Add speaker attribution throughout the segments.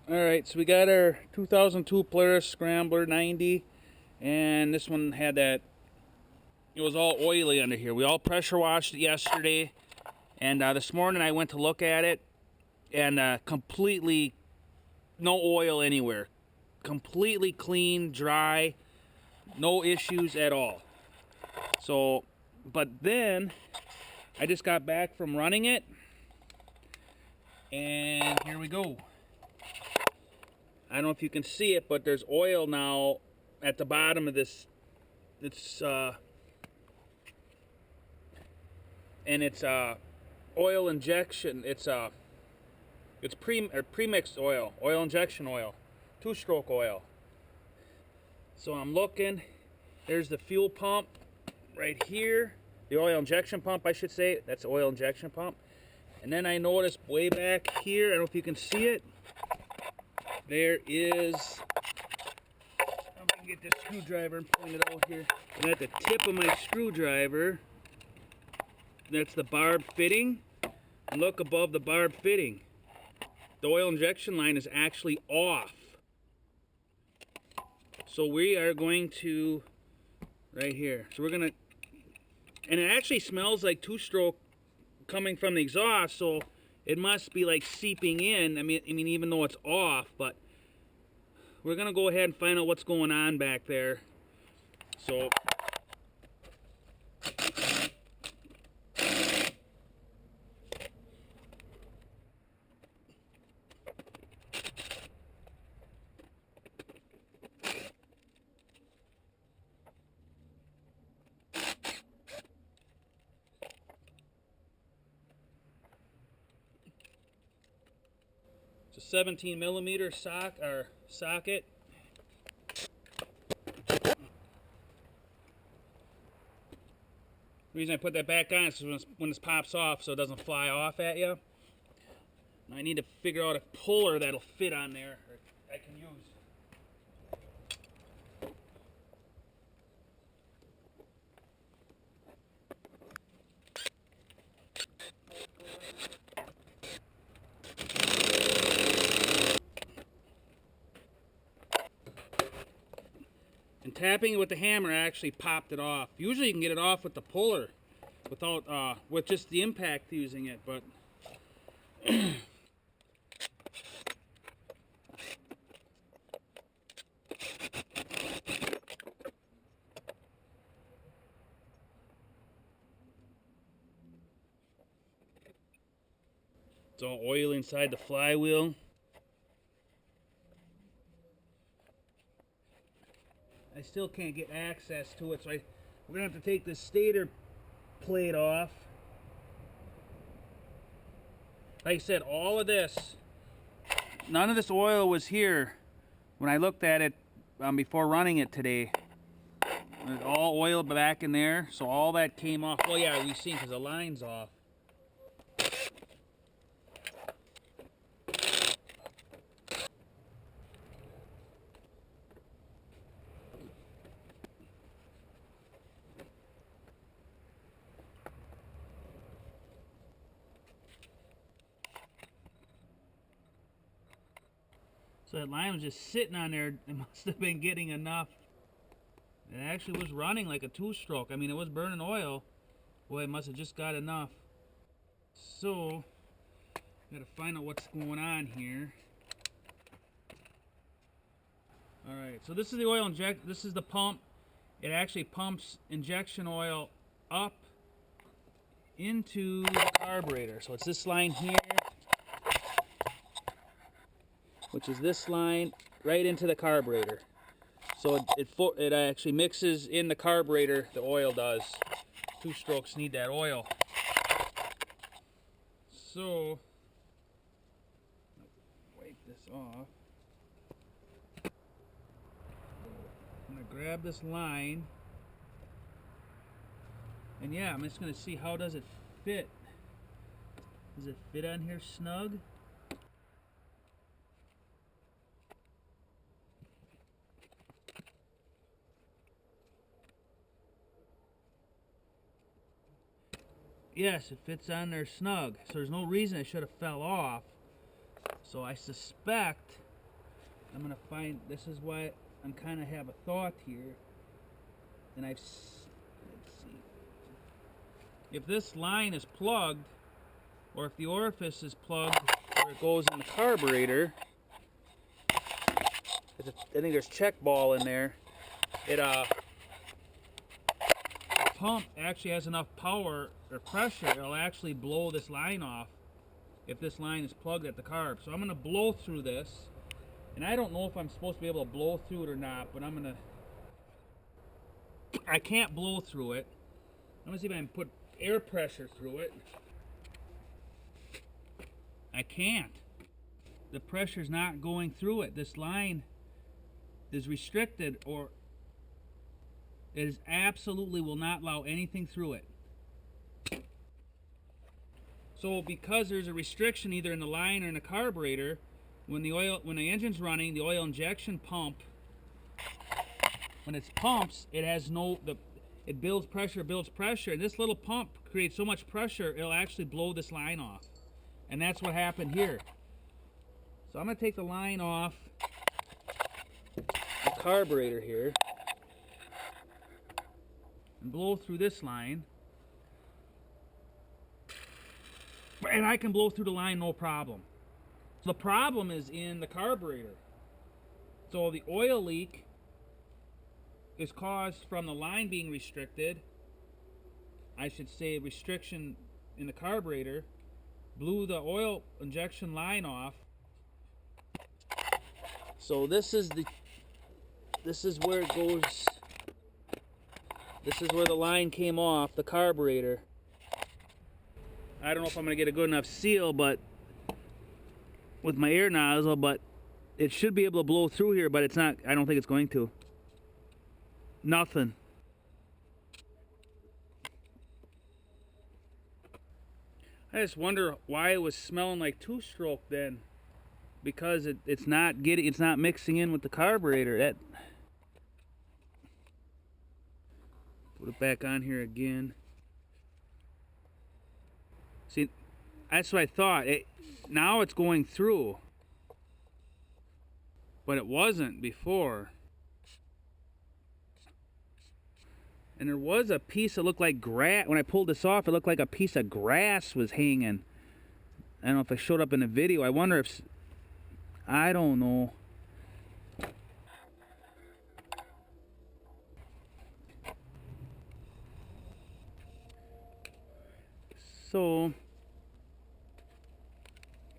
Speaker 1: Alright, so we got our 2002 Polaris Scrambler 90, and this one had that, it was all oily under here. We all pressure washed it yesterday, and this morning I went to look at it, and completely no oil anywhere. Completely clean, dry, no issues at all. So, but then, I just got back from running it, and here we go. I don't know if you can see it, but there's oil now at the bottom of this. It's and it's oil injection. It's premixed oil injection oil, two-stroke oil. So I'm looking. There's the fuel pump right here, the oil injection pump, I should say. That's the oil injection pump. And then I noticed way back here, I don't know if you can see it. There is, I'm going to get this screwdriver and point it out here. And at the tip of my screwdriver, that's the barb fitting. And look above the barb fitting. The oil injection line is actually off. So we are going to, right here. So we're going to, and it actually smells like two-stroke coming from the exhaust, so it must be like seeping in. I mean, even though it's off, but we're gonna go ahead and find out what's going on back there. So, it's a 17mm socket. The reason I put that back on is when this pops off, so it doesn't fly off at you. I need to figure out a puller that'll fit on there, or I can use. And tapping it with the hammer actually popped it off. Usually you can get it off with the puller, without with just the impact using it, but it's all oil inside the flywheel. I still can't get access to it, so we're gonna have to take this stator plate off. Like I said, all of this, none of this oil was here when I looked at it before running it today. There's all oil back in there, so all that came off. Well, yeah, we've seen because the line's off. So that line was just sitting on there. It must have been getting enough. It actually was running like a two-stroke. I mean, it was burning oil. Boy, it must have just got enough. So, gotta find out what's going on here. Alright, so this is the oil inject. This is the pump. It actually pumps injection oil up into the carburetor. So it's this line here, which is this line right into the carburetor. So it actually mixes in the carburetor, the oil does. Two strokes need that oil. So, wipe this off. I'm gonna grab this line. And yeah, I'm just gonna see how does it fit. Does it fit on here snug? Yes, it fits on there snug. So there's no reason it should have fell off. So I suspect I'm gonna find, this is why I'm kind of have a thought here, and let's see, if this line is plugged, or if the orifice is plugged where it goes in the carburetor, I think there's check ball in there, the pump actually has enough power or pressure, it'll actually blow this line off if this line is plugged at the carb. So I'm going to blow through this, and I don't know if I'm supposed to be able to blow through it or not, but I can't blow through it. I'm going to see if I can put air pressure through it. I can't. The pressure's not going through it. This line is restricted, or it is absolutely will not allow anything through it. So because there's a restriction either in the line or in the carburetor, when the engine's running, the oil injection pump, when it pumps, it has it builds pressure, and this little pump creates so much pressure, it'll actually blow this line off. And that's what happened here. So I'm going to take the line off the carburetor here and blow through this line. And I can blow through the line no problem. So the problem is in the carburetor. So the oil leak is caused from the line being restricted. I should say restriction in the carburetor blew the oil injection line off. So this is where it goes. This is where the line came off the carburetor. I don't know if I'm going to get a good enough seal, but with my air nozzle, but it should be able to blow through here, but it's not. I don't think it's going to. Nothing. I just wonder why it was smelling like two-stroke then, because it's not mixing in with the carburetor. Put it back on here again. See, that's what I thought. Now it's going through, but it wasn't before. And there was a piece that looked like grass. When I pulled this off, it looked like a piece of grass was hanging. I don't know if it showed up in the video. I wonder if... I don't know. So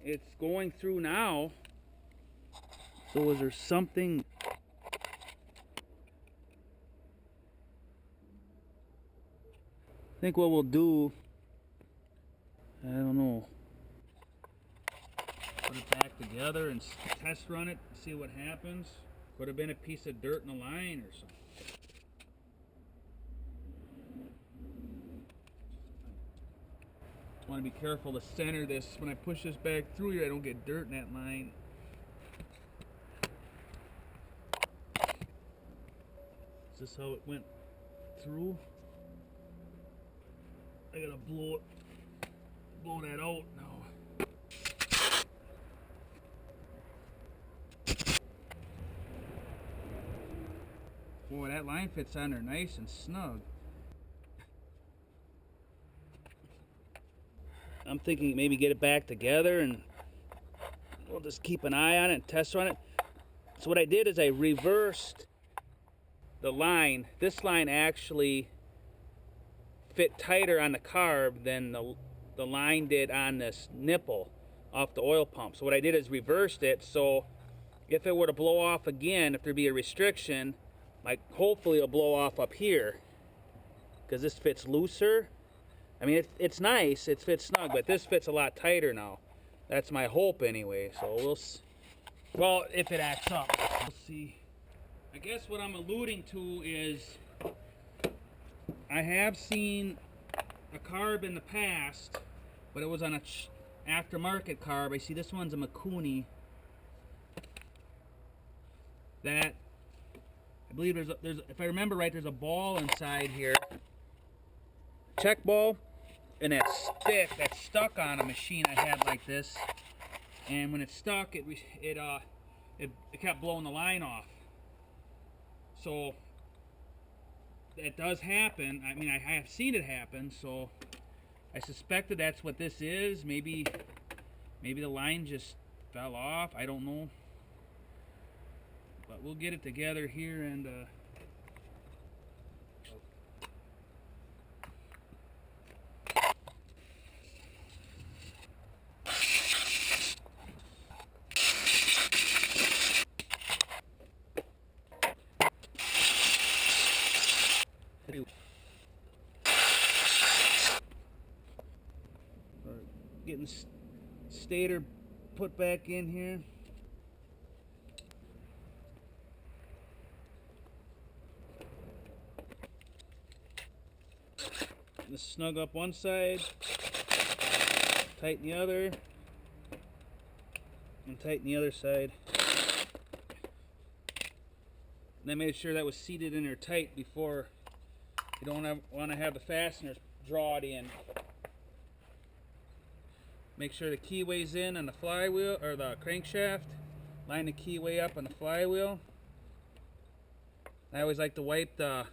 Speaker 1: it's going through now. So is there something? I think what we'll do, I don't know, put it back together and test run it, see what happens. Could have been a piece of dirt in the line or something. I want to be careful to center this. When I push this back through here, I don't get dirt in that line. Is this how it went through? I gotta blow that out now. Boy, that line fits on there nice and snug. I'm thinking maybe get it back together and we'll just keep an eye on it and test run it. So what I did is I reversed the line. This line actually fit tighter on the carb than the line did on this nipple off the oil pump. So what I did is reversed it, so if it were to blow off again, if there'd be a restriction, like hopefully it'll blow off up here, because this fits looser. I mean, it's nice, it fits snug, but this fits a lot tighter now. That's my hope anyway, so well, if it acts up, we'll see. I guess what I'm alluding to is I have seen a carb in the past, but it was on a aftermarket carb. I see this one's a Makuni. That, I believe there's if I remember right, there's a ball inside here, check ball, and that stick that's stuck on a machine I had like this. And when it's stuck, it kept blowing the line off. So it does happen. I mean, I have seen it happen, so I suspected that's what this is. Maybe the line just fell off. I don't know. But we'll get it together here and getting stator put back in here. Just snug up one side, tighten the other, and tighten the other side. And I made sure that was seated in there tight before. You don't want to have the fasteners draw it in. Make sure the keyway's in on the flywheel or the crankshaft. Line the keyway up on the flywheel. I always like to wipe the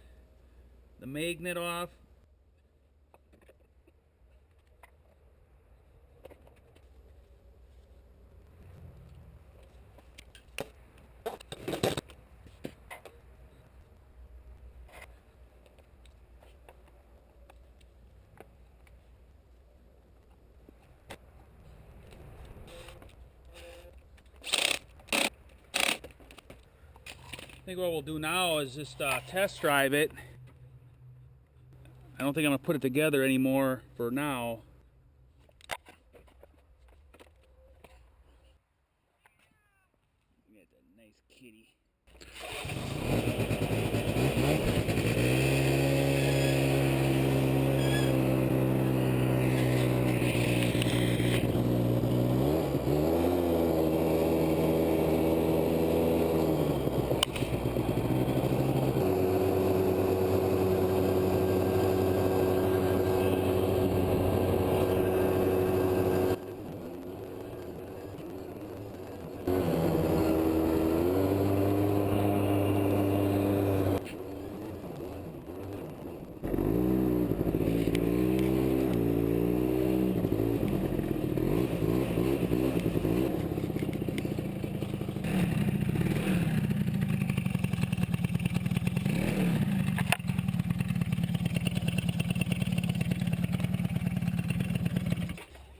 Speaker 1: magnet off. I think what we'll do now is just test drive it. I don't think I'm going to put it together anymore for now. Get that nice kitty.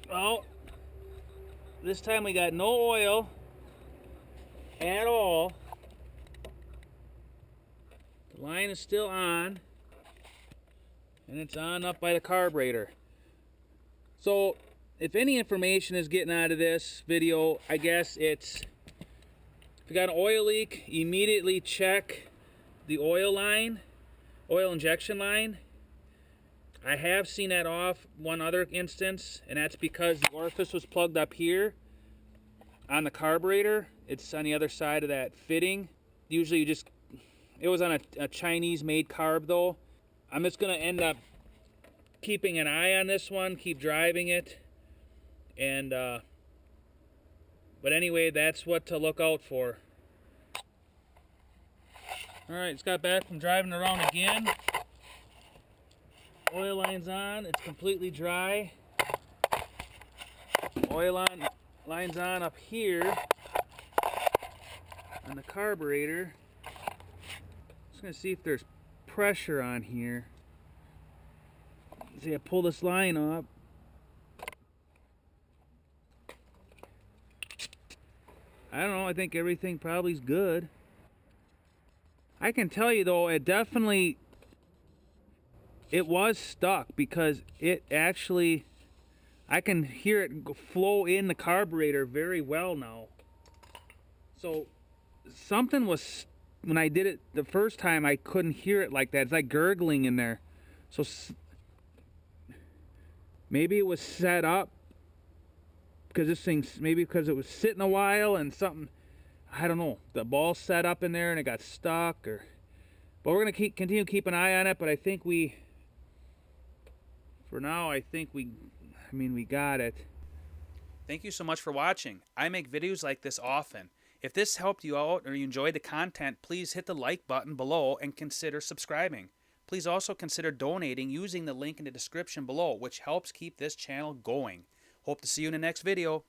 Speaker 1: Well, this time we got no oil at all. The line is still on, and it's on up by the carburetor. So if any information is getting out of this video, I guess it's, if you got an oil leak, immediately check the oil line, oil injection line. I have seen that off one other instance, and that's because the orifice was plugged up here on the carburetor. It's on the other side of that fitting. Usually you just, it was on a Chinese made carb though. I'm just gonna end up keeping an eye on this one, keep driving it, and but anyway, that's what to look out for. Alright, just got back from driving around again. Oil line's on, it's completely dry. Line's on up here on the carburetor. Just gonna see if there's pressure on here. See, I pull this line up. I don't know, I think everything probably's good. I can tell you though, it was stuck because it actually, I can hear it flow in the carburetor very well now. So something was, when I did it the first time, I couldn't hear it like that. It's like gurgling in there. So maybe it was set up because this thing, maybe because it was sitting a while and something, I don't know, the ball set up in there and it got stuck, or, but we're going to continue to keep an eye on it. But I think for now, I think we got it. Thank you so much for watching. I make videos like this often. If this helped you out or you enjoyed the content, please hit the like button below and consider subscribing. Please also consider donating using the link in the description below, which helps keep this channel going. Hope to see you in the next video.